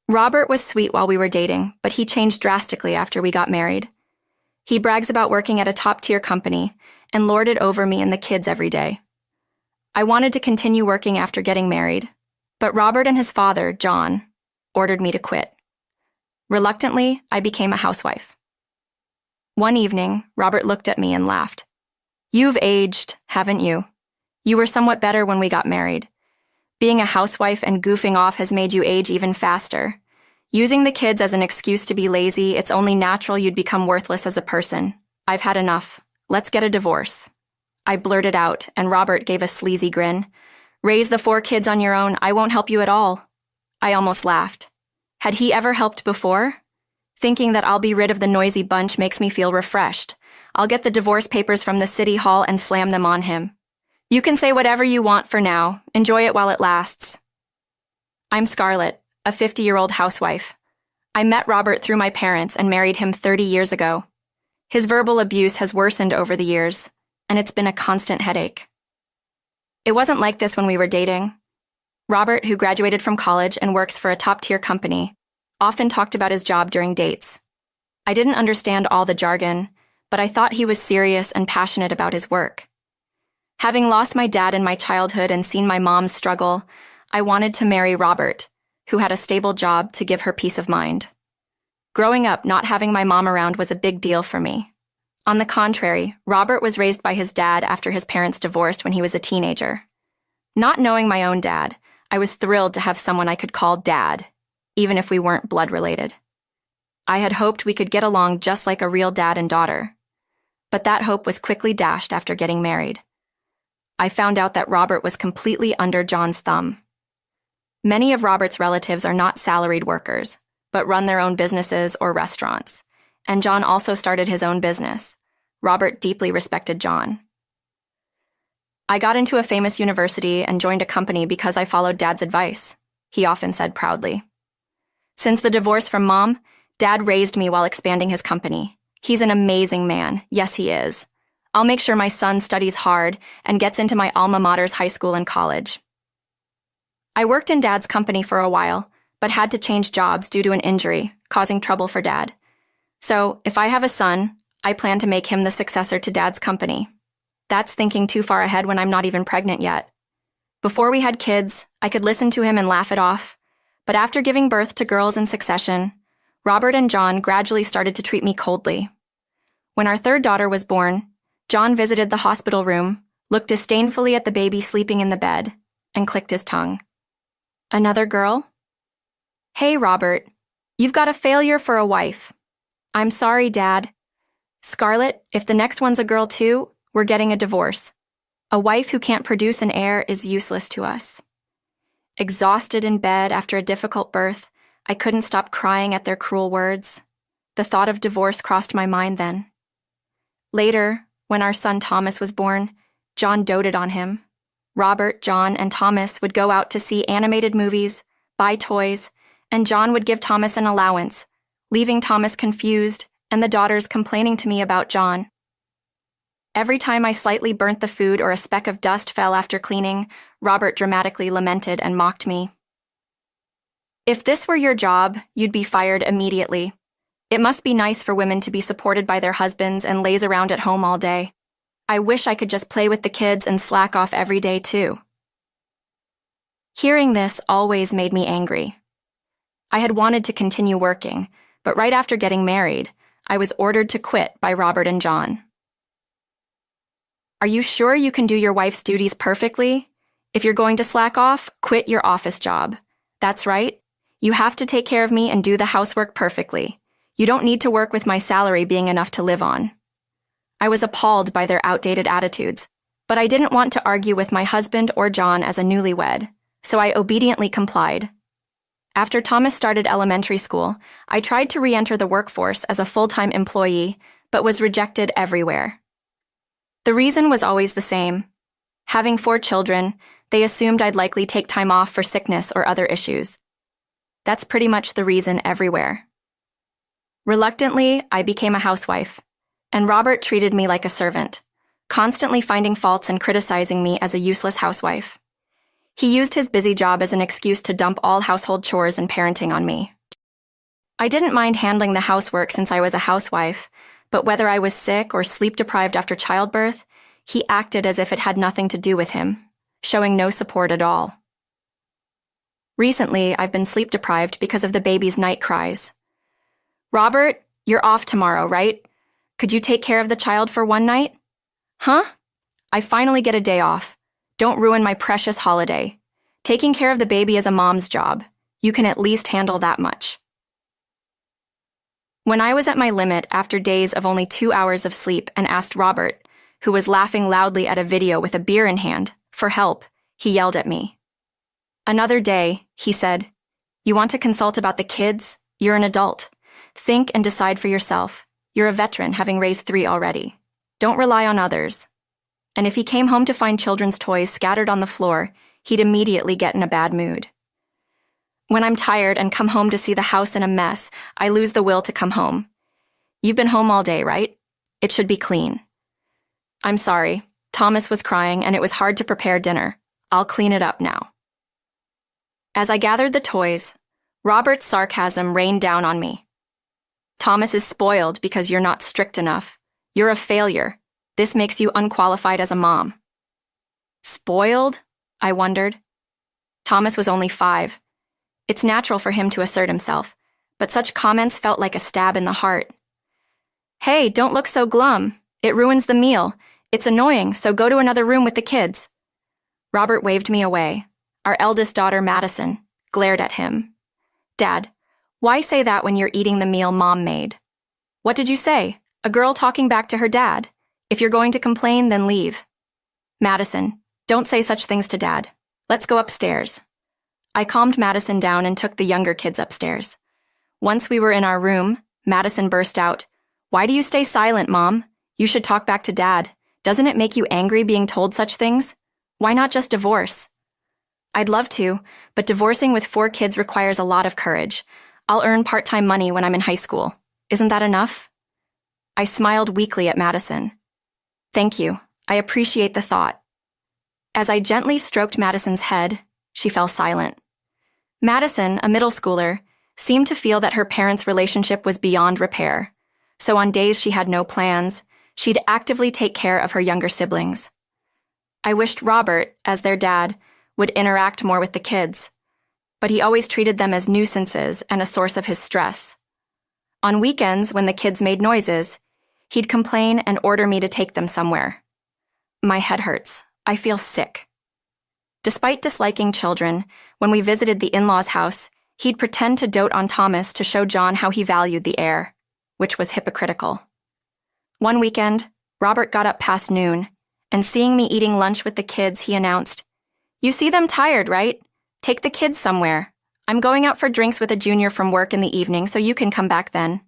Robert was sweet while we were dating, but he changed drastically after we got married. He brags about working at a top-tier company and lorded over me and the kids every day. I wanted to continue working after getting married, but Robert and his father, John, ordered me to quit. Reluctantly, I became a housewife. One evening, Robert looked at me and laughed. "You've aged, haven't you? You were somewhat better when we got married. Being a housewife and goofing off has made you age even faster. Using the kids as an excuse to be lazy, it's only natural you'd become worthless as a person. I've had enough. Let's get a divorce." I blurted out, and Robert gave a sleazy grin. "Raise the 4 kids on your own. I won't help you at all." I almost laughed. Had he ever helped before? Thinking that I'll be rid of the noisy bunch makes me feel refreshed. I'll get the divorce papers from the city hall and slam them on him. "You can say whatever you want for now. Enjoy it while it lasts." I'm Scarlett, a 50-year-old housewife. I met Robert through my parents and married him 30 years ago. His verbal abuse has worsened over the years, and it's been a constant headache. It wasn't like this when we were dating. Robert, who graduated from college and works for a top-tier company, often talked about his job during dates. I didn't understand all the jargon, but I thought he was serious and passionate about his work. Having lost my dad in my childhood and seen my mom struggle, I wanted to marry Robert, who had a stable job to give her peace of mind. Growing up, not having my mom around was a big deal for me. On the contrary, Robert was raised by his dad after his parents divorced when he was a teenager. Not knowing my own dad, I was thrilled to have someone I could call Dad, even if we weren't blood-related. I had hoped we could get along just like a real dad and daughter. But that hope was quickly dashed after getting married. I found out that Robert was completely under John's thumb. Many of Robert's relatives are not salaried workers, but run their own businesses or restaurants, and John also started his own business. Robert deeply respected John. "I got into a famous university and joined a company because I followed Dad's advice," he often said proudly. Since the divorce from Mom, Dad raised me while expanding his company. He's an amazing man. Yes, he is. I'll make sure my son studies hard and gets into my alma mater's high school and college. I worked in Dad's company for a while, but had to change jobs due to an injury, causing trouble for Dad. So, if I have a son, I plan to make him the successor to Dad's company. That's thinking too far ahead when I'm not even pregnant yet. Before we had kids, I could listen to him and laugh it off, but after giving birth to girls in succession, Robert and John gradually started to treat me coldly. When our 3rd daughter was born, John visited the hospital room, looked disdainfully at the baby sleeping in the bed, and clicked his tongue. "Another girl?" "Hey, Robert, you've got a failure for a wife." "I'm sorry, Dad." "Scarlett, if the next one's a girl too, we're getting a divorce. A wife who can't produce an heir is useless to us." Exhausted in bed after a difficult birth, I couldn't stop crying at their cruel words. The thought of divorce crossed my mind then. Later, when our son Thomas was born, John doted on him. Robert, John, and Thomas would go out to see animated movies, buy toys, and John would give Thomas an allowance, leaving Thomas confused and the daughters complaining to me about John. Every time I slightly burnt the food or a speck of dust fell after cleaning, Robert dramatically lamented and mocked me. "If this were your job, you'd be fired immediately. It must be nice for women to be supported by their husbands and laze around at home all day. I wish I could just play with the kids and slack off every day too." Hearing this always made me angry. I had wanted to continue working, but right after getting married, I was ordered to quit by Robert and John. "Are you sure you can do your wife's duties perfectly? If you're going to slack off, quit your office job. That's right. You have to take care of me and do the housework perfectly. You don't need to work with my salary being enough to live on." I was appalled by their outdated attitudes, but I didn't want to argue with my husband or John as a newlywed, so I obediently complied. After Thomas started elementary school, I tried to re-enter the workforce as a full-time employee, but was rejected everywhere. The reason was always the same. Having 4 children, they assumed I'd likely take time off for sickness or other issues. That's pretty much the reason everywhere. Reluctantly, I became a housewife, and Robert treated me like a servant, constantly finding faults and criticizing me as a useless housewife. He used his busy job as an excuse to dump all household chores and parenting on me. I didn't mind handling the housework since I was a housewife, but whether I was sick or sleep-deprived after childbirth, he acted as if it had nothing to do with him, showing no support at all. Recently, I've been sleep-deprived because of the baby's night cries. "Robert, you're off tomorrow, right? Could you take care of the child for one night?" "Huh? I finally get a day off. Don't ruin my precious holiday. Taking care of the baby is a mom's job. You can at least handle that much." When I was at my limit after days of only 2 hours of sleep and asked Robert, who was laughing loudly at a video with a beer in hand, for help, he yelled at me. "Another day," he said. "You want to consult about the kids? You're an adult. Think and decide for yourself. You're a veteran, having raised 3 already. Don't rely on others." And if he came home to find children's toys scattered on the floor, he'd immediately get in a bad mood. When I'm tired and come home to see the house in a mess, I lose the will to come home. "You've been home all day, right? It should be clean." "I'm sorry. Thomas was crying and it was hard to prepare dinner. I'll clean it up now." As I gathered the toys, Robert's sarcasm rained down on me. "Thomas is spoiled because you're not strict enough. You're a failure. This makes you unqualified as a mom." Spoiled? I wondered. Thomas was only 5. It's natural for him to assert himself, but such comments felt like a stab in the heart. "Hey, don't look so glum. It ruins the meal. It's annoying, so go to another room with the kids." Robert waved me away. Our eldest daughter, Madison, glared at him. "Dad, why say that when you're eating the meal Mom made?" "What did you say? A girl talking back to her dad? If you're going to complain, then leave." "Madison, don't say such things to Dad. Let's go upstairs." I calmed Madison down and took the younger kids upstairs. Once we were in our room, Madison burst out, "Why do you stay silent, Mom? You should talk back to Dad. Doesn't it make you angry being told such things? Why not just divorce?" "I'd love to, but divorcing with 4 kids requires a lot of courage. I'll earn part-time money when I'm in high school. Isn't that enough?" I smiled weakly at Madison. "Thank you. I appreciate the thought." As I gently stroked Madison's head, she fell silent. Madison, a middle schooler, seemed to feel that her parents' relationship was beyond repair, so on days she had no plans, she'd actively take care of her younger siblings. I wished Robert, as their dad, would interact more with the kids, but he always treated them as nuisances and a source of his stress. On weekends, when the kids made noises, he'd complain and order me to take them somewhere. My head hurts. I feel sick. Despite disliking children, when we visited the in-laws' house, he'd pretend to dote on Thomas to show John how he valued the heir, which was hypocritical. One weekend, Robert got up past noon, and seeing me eating lunch with the kids, he announced, "You see them tired, right? Take the kids somewhere. I'm going out for drinks with a junior from work in the evening, so you can come back then."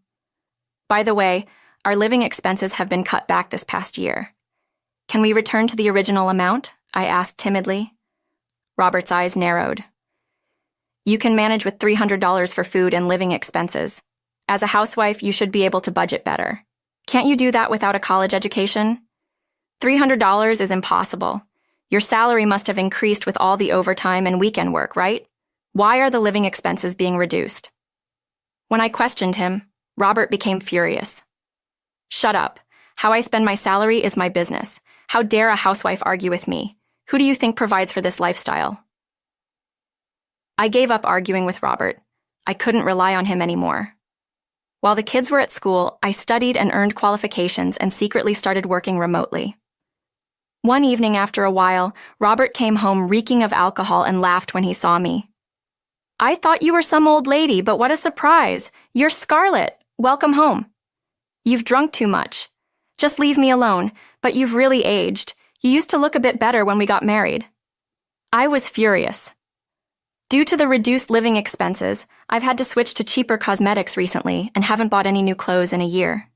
By the way, our living expenses have been cut back this past year. "Can we return to the original amount?" I asked timidly. Robert's eyes narrowed. "You can manage with $300 for food and living expenses. As a housewife, you should be able to budget better. Can't you do that without a college education?" $300 is impossible. Your salary must have increased with all the overtime and weekend work, right? Why are the living expenses being reduced? When I questioned him, Robert became furious. "Shut up. How I spend my salary is my business. How dare a housewife argue with me? Who do you think provides for this lifestyle?" I gave up arguing with Robert. I couldn't rely on him anymore. While the kids were at school, I studied and earned qualifications and secretly started working remotely. One evening after a while, Robert came home reeking of alcohol and laughed when he saw me. "I thought you were some old lady, but what a surprise. You're Scarlett. Welcome home." "You've drunk too much. Just leave me alone, but you've really aged. You used to look a bit better when we got married." I was furious. Due to the reduced living expenses, I've had to switch to cheaper cosmetics recently and haven't bought any new clothes in a year.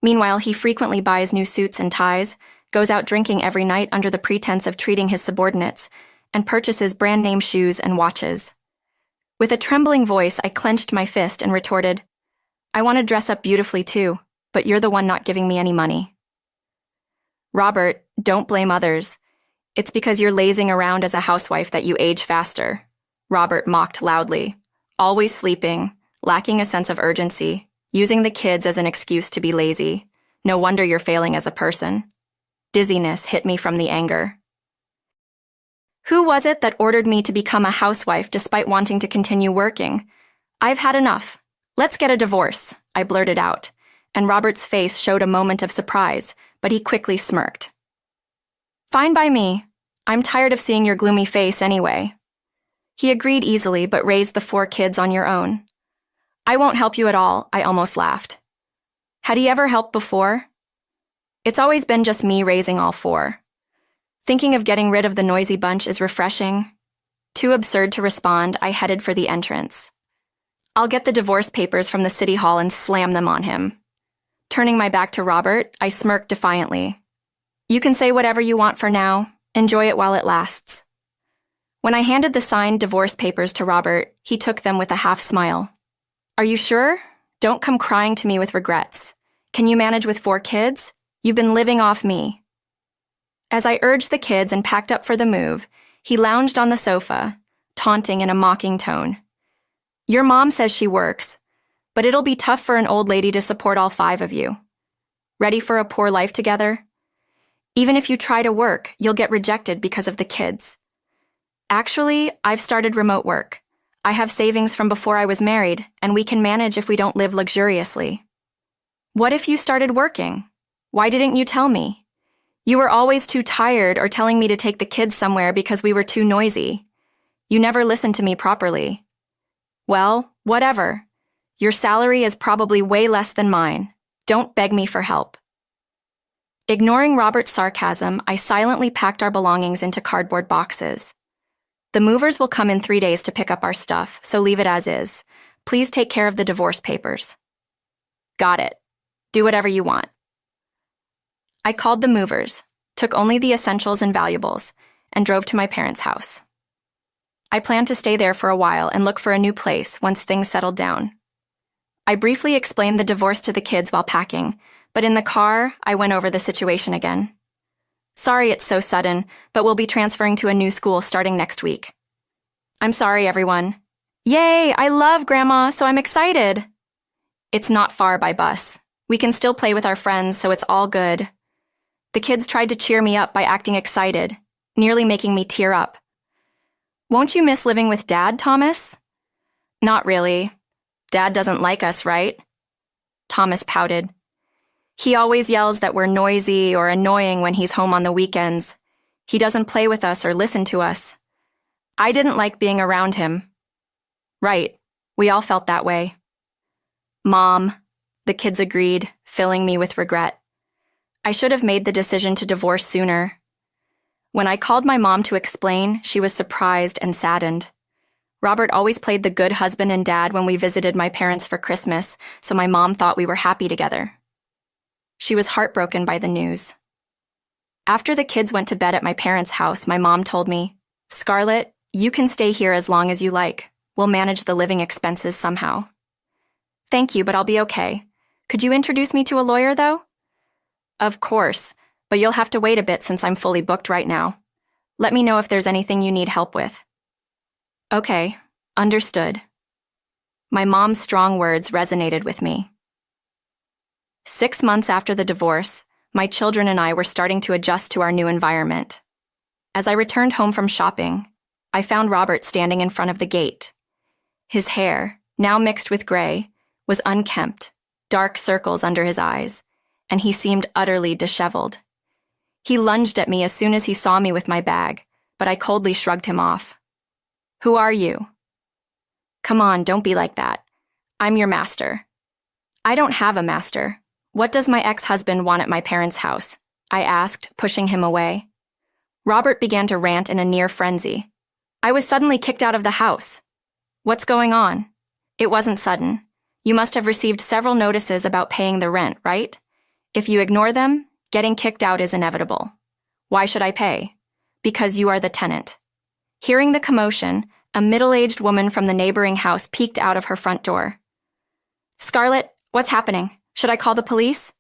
Meanwhile, he frequently buys new suits and ties, goes out drinking every night under the pretense of treating his subordinates, and purchases brand-name shoes and watches. With a trembling voice, I clenched my fist and retorted, "I want to dress up beautifully too, but you're the one not giving me any money." "Robert, don't blame others. It's because you're lazing around as a housewife that you age faster," Robert mocked loudly. "Always sleeping, lacking a sense of urgency, using the kids as an excuse to be lazy. No wonder you're failing as a person. Dizziness hit me from the anger. Who was it that ordered me to become a housewife despite wanting to continue working? I've had enough. Let's get a divorce, I blurted out, and Robert's face showed a moment of surprise, but he quickly smirked. Fine by me. I'm tired of seeing your gloomy face anyway. He agreed easily, but raised the 4 kids on your own. I won't help you at all, I almost laughed. Had he ever helped before? It's always been just me raising all 4. Thinking of getting rid of the noisy bunch is refreshing. Too absurd to respond, I headed for the entrance. I'll get the divorce papers from the city hall and slam them on him. Turning my back to Robert, I smirked defiantly. You can say whatever you want for now. Enjoy it while it lasts. When I handed the signed divorce papers to Robert, he took them with a half smile. Are you sure? Don't come crying to me with regrets. Can you manage with 4 kids? You've been living off me. As I urged the kids and packed up for the move, he lounged on the sofa, taunting in a mocking tone. Your mom says she works, but it'll be tough for an old lady to support all 5 of you. Ready for a poor life together? Even if you try to work, you'll get rejected because of the kids. Actually, I've started remote work. I have savings from before I was married, and we can manage if we don't live luxuriously. What if you started working? Why didn't you tell me? You were always too tired or telling me to take the kids somewhere because we were too noisy. You never listened to me properly. Well, whatever. Your salary is probably way less than mine. Don't beg me for help. Ignoring Robert's sarcasm, I silently packed our belongings into cardboard boxes. The movers will come in 3 days to pick up our stuff, so leave it as is. Please take care of the divorce papers. Got it. Do whatever you want. I called the movers, took only the essentials and valuables, and drove to my parents' house. I planned to stay there for a while and look for a new place once things settled down. I briefly explained the divorce to the kids while packing, but in the car, I went over the situation again. Sorry it's so sudden, but we'll be transferring to a new school starting next week. I'm sorry, everyone. Yay, I love Grandma, so I'm excited. It's not far by bus. We can still play with our friends, so it's all good. The kids tried to cheer me up by acting excited, nearly making me tear up. Won't you miss living with Dad, Thomas? Not really. Dad doesn't like us, right? Thomas pouted. He always yells that we're noisy or annoying when he's home on the weekends. He doesn't play with us or listen to us. I didn't like being around him. Right, we all felt that way. Mom, the kids agreed, filling me with regret. I should have made the decision to divorce sooner. When I called my mom to explain, she was surprised and saddened. Robert always played the good husband and dad when we visited my parents for Christmas, so my mom thought we were happy together. She was heartbroken by the news. After the kids went to bed at my parents' house, my mom told me, Scarlett, you can stay here as long as you like. We'll manage the living expenses somehow. Thank you, but I'll be okay. Could you introduce me to a lawyer, though? Of course, but you'll have to wait a bit since I'm fully booked right now. Let me know if there's anything you need help with. Okay, understood. My mom's strong words resonated with me. 6 months after the divorce, my children and I were starting to adjust to our new environment. As I returned home from shopping, I found Robert standing in front of the gate. His hair, now mixed with gray, was unkempt, dark circles under his eyes, and he seemed utterly disheveled. He lunged at me as soon as he saw me with my bag, but I coldly shrugged him off. Who are you? Come on, don't be like that. I'm your master. I don't have a master. What does my ex-husband want at my parents' house? I asked, pushing him away. Robert began to rant in a near frenzy. I was suddenly kicked out of the house. What's going on? It wasn't sudden. You must have received several notices about paying the rent, right? If you ignore them, getting kicked out is inevitable. Why should I pay? Because you are the tenant. Hearing the commotion, a middle-aged woman from the neighboring house peeked out of her front door. Scarlett, what's happening? Should I call the police?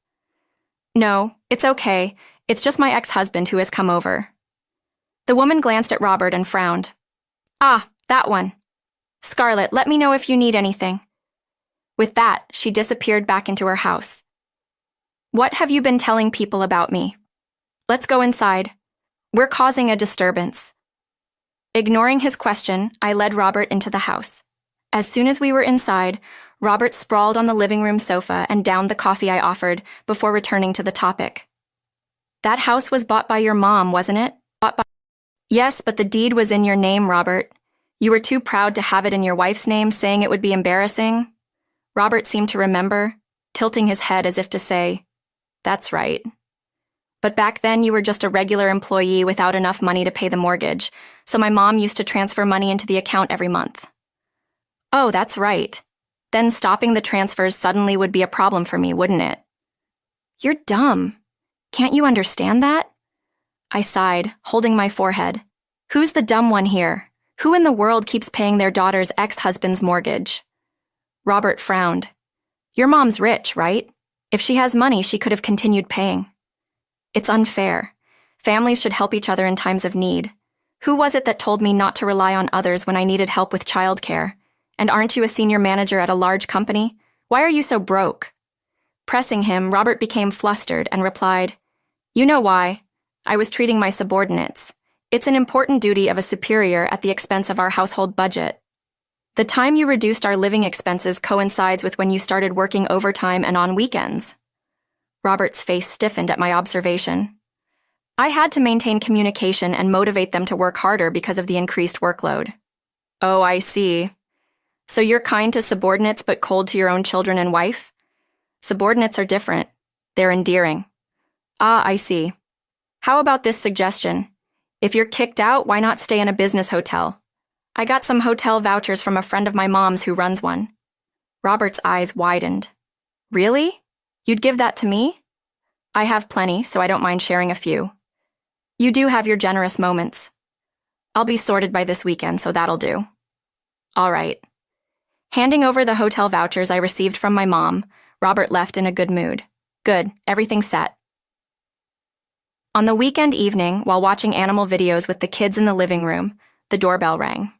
No, it's okay. It's just my ex-husband who has come over. The woman glanced at Robert and frowned. Ah, that one. Scarlett, let me know if you need anything. With that, she disappeared back into her house. What have you been telling people about me? Let's go inside. We're causing a disturbance. Ignoring his question, I led Robert into the house. As soon as we were inside, Robert sprawled on the living room sofa and downed the coffee I offered before returning to the topic. That house was bought by your mom, wasn't it? Yes, but the deed was in your name, Robert. You were too proud to have it in your wife's name, saying it would be embarrassing. Robert seemed to remember, tilting his head as if to say, "That's right. But back then you were just a regular employee without enough money to pay the mortgage, so my mom used to transfer money into the account every month." Oh, that's right. Then stopping the transfers suddenly would be a problem for me, wouldn't it? You're dumb. Can't you understand that? I sighed, holding my forehead. Who's the dumb one here? Who in the world keeps paying their daughter's ex-husband's mortgage? Robert frowned. Your mom's rich, right? If she has money, she could have continued paying. It's unfair. Families should help each other in times of need. Who was it that told me not to rely on others when I needed help with childcare? And aren't you a senior manager at a large company? Why are you so broke? Pressing him, Robert became flustered and replied, You know why. I was treating my subordinates. It's an important duty of a superior at the expense of our household budget. The time you reduced our living expenses coincides with when you started working overtime and on weekends. Robert's face stiffened at my observation. I had to maintain communication and motivate them to work harder because of the increased workload. Oh, I see. So you're kind to subordinates but cold to your own children and wife? Subordinates are different. They're endearing. Ah, I see. How about this suggestion? If you're kicked out, why not stay in a business hotel? I got some hotel vouchers from a friend of my mom's who runs one. Robert's eyes widened. Really? You'd give that to me? I have plenty, so I don't mind sharing a few. You do have your generous moments. I'll be sorted by this weekend, so that'll do. All right. Handing over the hotel vouchers I received from my mom, Robert left in a good mood. Good, everything's set. On the weekend evening, while watching animal videos with the kids in the living room, the doorbell rang.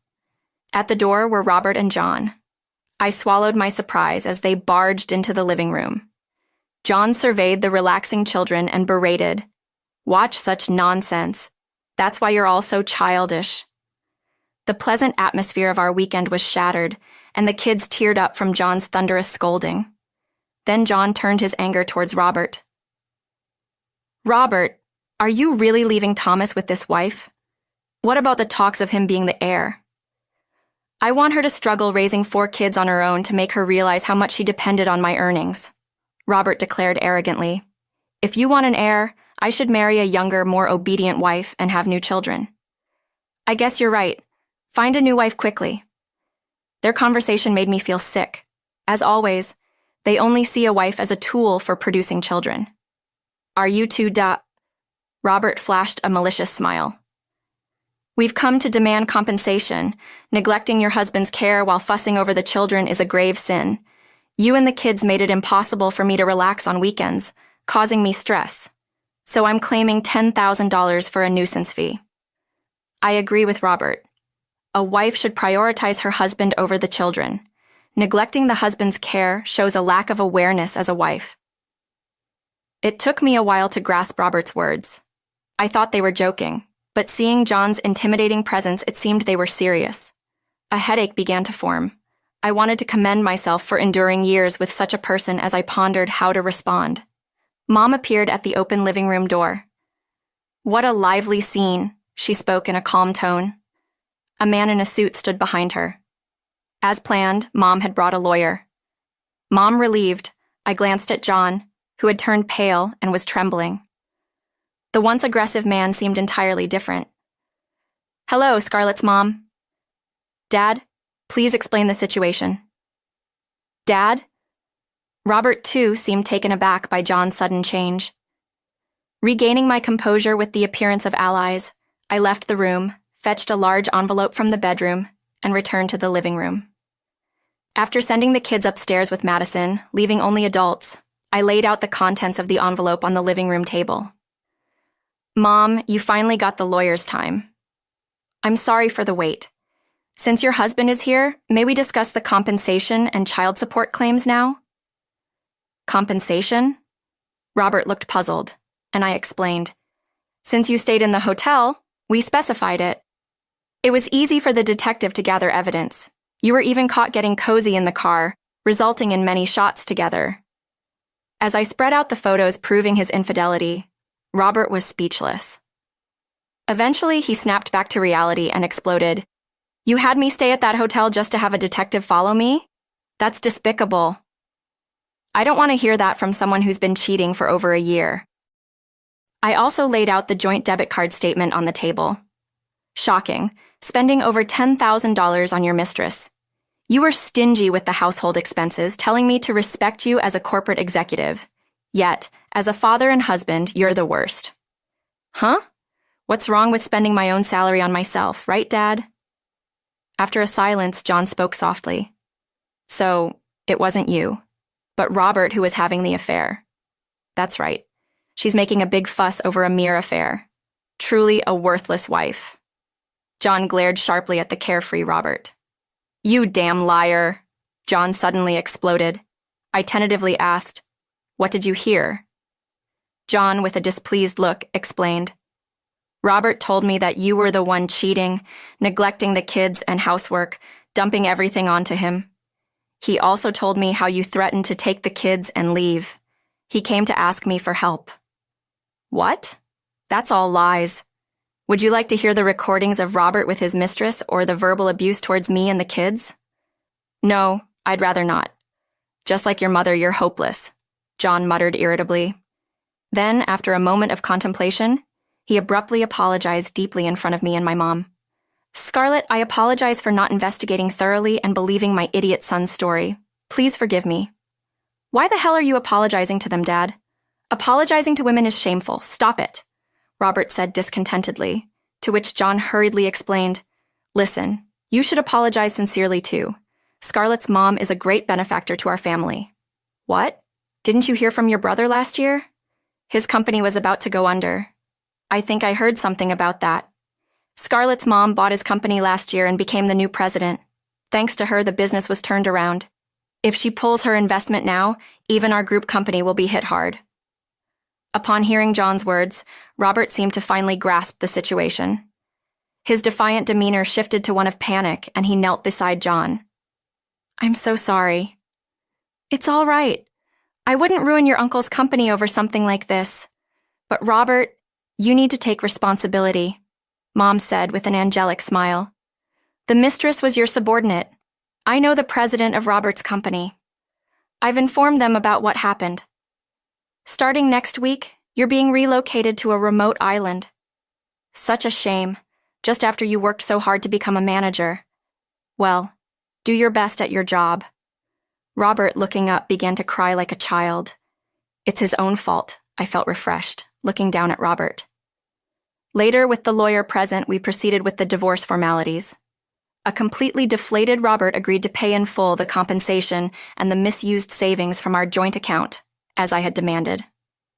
At the door were Robert and John. I swallowed my surprise as they barged into the living room. John surveyed the relaxing children and berated, "Watch such nonsense. That's why you're all so childish." The pleasant atmosphere of our weekend was shattered, and the kids teared up from John's thunderous scolding. Then John turned his anger towards Robert. Robert, are you really leaving Thomas with this wife? What about the talks of him being the heir? I want her to struggle raising 4 kids on her own to make her realize how much she depended on my earnings, Robert declared arrogantly. If you want an heir, I should marry a younger, more obedient wife and have new children. I guess you're right. Find a new wife quickly. Their conversation made me feel sick. As always, they only see a wife as a tool for producing children. Are you two Robert flashed a malicious smile. We've come to demand compensation. Neglecting your husband's care while fussing over the children is a grave sin. You and the kids made it impossible for me to relax on weekends, causing me stress. So I'm claiming $10,000 for a nuisance fee. I agree with Robert. A wife should prioritize her husband over the children. Neglecting the husband's care shows a lack of awareness as a wife. It took me a while to grasp Robert's words. I thought they were joking, but seeing John's intimidating presence, it seemed they were serious. A headache began to form. I wanted to commend myself for enduring years with such a person as I pondered how to respond. Mom appeared at the open living room door. What a lively scene, she spoke in a calm tone. A man in a suit stood behind her. As planned, Mom had brought a lawyer. Mom relieved, I glanced at John, who had turned pale and was trembling. The once aggressive man seemed entirely different. Hello, Scarlett's mom. Dad, please explain the situation. Dad? Robert, too, seemed taken aback by John's sudden change. Regaining my composure with the appearance of allies, I left the room, fetched a large envelope from the bedroom, and returned to the living room. After sending the kids upstairs with Madison, leaving only adults, I laid out the contents of the envelope on the living room table. Mom, you finally got the lawyer's time. I'm sorry for the wait. Since your husband is here, may we discuss the compensation and child support claims now? Compensation? Robert looked puzzled, and I explained. Since you stayed in the hotel, we specified it. It was easy for the detective to gather evidence. You were even caught getting cozy in the car, resulting in many shots together. As I spread out the photos proving his infidelity, Robert was speechless. Eventually, he snapped back to reality and exploded. You had me stay at that hotel just to have a detective follow me? That's despicable. I don't want to hear that from someone who's been cheating for over a year. I also laid out the joint debit card statement on the table. Shocking, spending over $10,000 on your mistress. You were stingy with the household expenses, telling me to respect you as a corporate executive. Yet, as a father and husband, you're the worst. Huh? What's wrong with spending my own salary on myself, right, Dad? After a silence, John spoke softly. So, it wasn't you, but Robert who was having the affair. That's right. She's making a big fuss over a mere affair. Truly a worthless wife. John glared sharply at the carefree Robert. You damn liar! John suddenly exploded. I tentatively asked, What did you hear? John, with a displeased look, explained. Robert told me that you were the one cheating, neglecting the kids and housework, dumping everything onto him. He also told me how you threatened to take the kids and leave. He came to ask me for help. What? That's all lies. Would you like to hear the recordings of Robert with his mistress or the verbal abuse towards me and the kids? No, I'd rather not. Just like your mother, you're hopeless, John muttered irritably. Then, after a moment of contemplation, he abruptly apologized deeply in front of me and my mom. Scarlett, I apologize for not investigating thoroughly and believing my idiot son's story. Please forgive me. Why the hell are you apologizing to them, Dad? Apologizing to women is shameful. Stop it, Robert said discontentedly, to which John hurriedly explained, Listen, you should apologize sincerely too. Scarlett's mom is a great benefactor to our family. What? Didn't you hear from your brother last year? His company was about to go under. I think I heard something about that. Scarlett's mom bought his company last year and became the new president. Thanks to her, the business was turned around. If she pulls her investment now, even our group company will be hit hard. Upon hearing John's words, Robert seemed to finally grasp the situation. His defiant demeanor shifted to one of panic, and he knelt beside John. I'm so sorry. It's all right. I wouldn't ruin your uncle's company over something like this. But Robert, you need to take responsibility, Mom said with an angelic smile. The mistress was your subordinate. I know the president of Robert's company. I've informed them about what happened. Starting next week, you're being relocated to a remote island. Such a shame, just after you worked so hard to become a manager. Well, do your best at your job. Robert, looking up, began to cry like a child. It's his own fault, I felt refreshed, looking down at Robert. Later, with the lawyer present, we proceeded with the divorce formalities. A completely deflated Robert agreed to pay in full the compensation and the misused savings from our joint account, as I had demanded.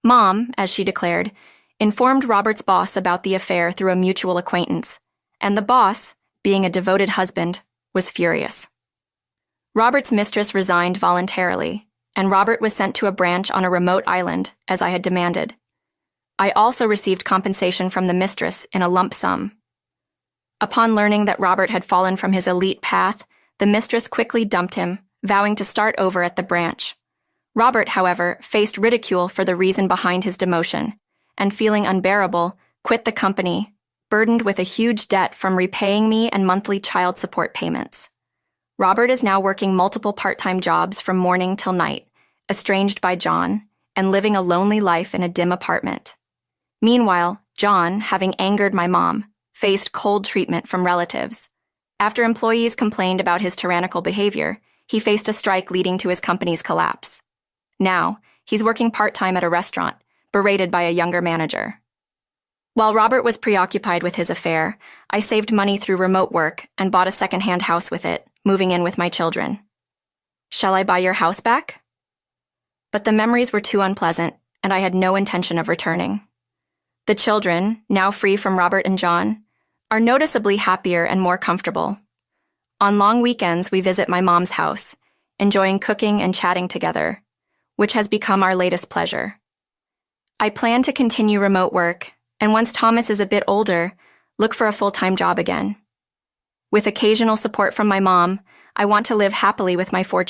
Mom, as she declared, informed Robert's boss about the affair through a mutual acquaintance, and the boss, being a devoted husband, was furious. Robert's mistress resigned voluntarily, and Robert was sent to a branch on a remote island, as I had demanded. I also received compensation from the mistress in a lump sum. Upon learning that Robert had fallen from his elite path, the mistress quickly dumped him, vowing to start over at the branch. Robert, however, faced ridicule for the reason behind his demotion, and feeling unbearable, quit the company, burdened with a huge debt from repaying me and monthly child support payments. Robert is now working multiple part-time jobs from morning till night, estranged by John, and living a lonely life in a dim apartment. Meanwhile, John, having angered my mom, faced cold treatment from relatives. After employees complained about his tyrannical behavior, he faced a strike leading to his company's collapse. Now, he's working part-time at a restaurant, berated by a younger manager. While Robert was preoccupied with his affair, I saved money through remote work and bought a second-hand house with it, moving in with my children. Shall I buy your house back? But the memories were too unpleasant, and I had no intention of returning. The children, now free from Robert and John, are noticeably happier and more comfortable. On long weekends, we visit my mom's house, enjoying cooking and chatting together, which has become our latest pleasure. I plan to continue remote work, and once Thomas is a bit older, look for a full-time job again. With occasional support from my mom, I want to live happily with my 4